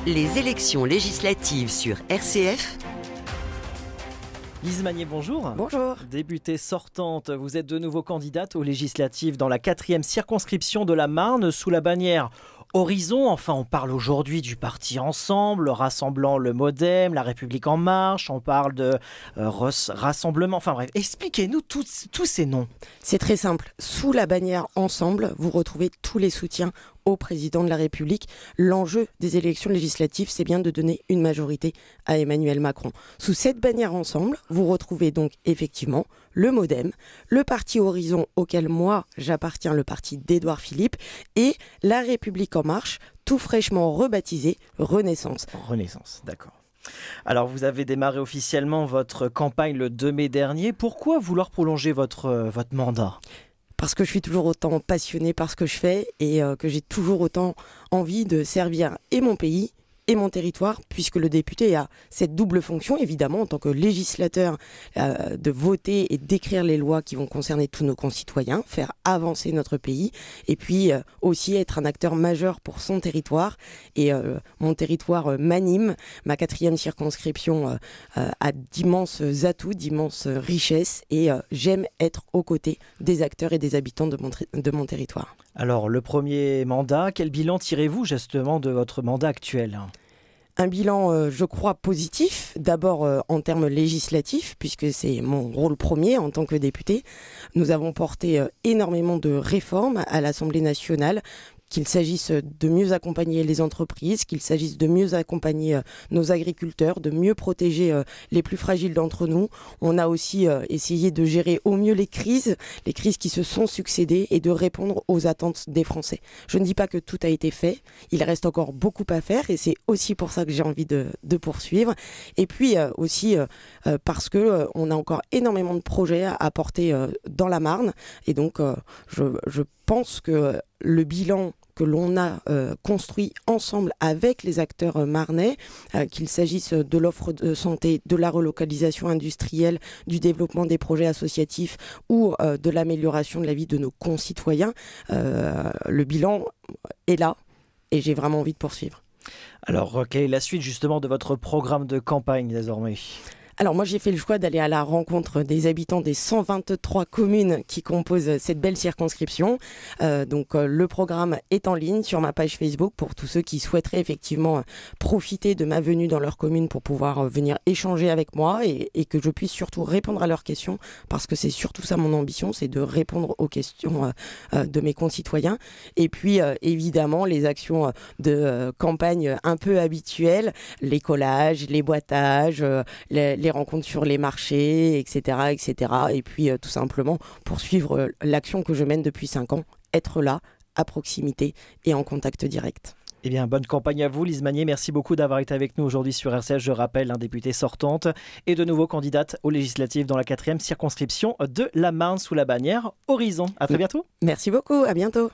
Les élections législatives sur RCF. Lise Magnier, bonjour. Bonjour. Députée sortante, vous êtes de nouveau candidate aux législatives dans la 4e circonscription de la Marne sous la bannière Horizon. Enfin, on parle aujourd'hui du parti Ensemble, rassemblant le MoDem, la République En Marche. On parle de rassemblement. Enfin bref, expliquez-nous tous ces noms. C'est très simple. Sous la bannière Ensemble, vous retrouvez tous les soutiens au président de la République. L'enjeu des élections législatives, c'est bien de donner une majorité à Emmanuel Macron. Sous cette bannière Ensemble, vous retrouvez donc effectivement le MoDem, le parti Horizon auquel moi j'appartiens, le parti d'Édouard Philippe, et la République En Marche, tout fraîchement rebaptisée Renaissance. Renaissance, d'accord. Alors, vous avez démarré officiellement votre campagne le 2 mai dernier. Pourquoi vouloir prolonger votre mandat ? Parce que je suis toujours autant passionnée par ce que je fais et que j'ai toujours autant envie de servir et mon pays et mon territoire, puisque le député a cette double fonction, évidemment, en tant que législateur, de voter et d'écrire les lois qui vont concerner tous nos concitoyens, faire avancer notre pays, et puis aussi être un acteur majeur pour son territoire. Et mon territoire m'anime, ma 4e circonscription a d'immenses atouts, d'immenses richesses, et j'aime être aux côtés des acteurs et des habitants de mon territoire. Alors, le premier mandat, quel bilan tirez-vous justement de votre mandat actuel ? Un bilan, je crois, positif, d'abord en termes législatifs, puisque c'est mon rôle premier en tant que député. Nous avons porté énormément de réformes à l'Assemblée nationale, qu'il s'agisse de mieux accompagner les entreprises, qu'il s'agisse de mieux accompagner nos agriculteurs, de mieux protéger les plus fragiles d'entre nous. On a aussi essayé de gérer au mieux les crises qui se sont succédées et de répondre aux attentes des Français. Je ne dis pas que tout a été fait, il reste encore beaucoup à faire et c'est aussi pour ça que j'ai envie de poursuivre. Et puis aussi parce qu'on a encore énormément de projets à porter dans la Marne et donc je pense que le bilan que l'on a construit ensemble avec les acteurs marnais, qu'il s'agisse de l'offre de santé, de la relocalisation industrielle, du développement des projets associatifs ou de l'amélioration de la vie de nos concitoyens, le bilan est là et j'ai vraiment envie de poursuivre. Alors, quelle est la suite justement de votre programme de campagne désormais ? Alors moi j'ai fait le choix d'aller à la rencontre des habitants des 123 communes qui composent cette belle circonscription. Donc le programme est en ligne sur ma page Facebook pour tous ceux qui souhaiteraient effectivement profiter de ma venue dans leur commune pour pouvoir venir échanger avec moi et que je puisse surtout répondre à leurs questions parce que c'est surtout ça mon ambition, c'est de répondre aux questions de mes concitoyens. Et puis évidemment les actions de campagne un peu habituelles, les collages, les boîtages, les rencontres sur les marchés, etc. etc. Et puis tout simplement poursuivre l'action que je mène depuis 5 ans, être là, à proximité et en contact direct. Eh bien, bonne campagne à vous, Lise Magnier. Merci beaucoup d'avoir été avec nous aujourd'hui sur RCF. Je rappelle, députée sortante et de nouveau candidate aux législatives dans la 4e circonscription de la Marne sous la bannière Horizon. À très bientôt. Merci beaucoup, à bientôt.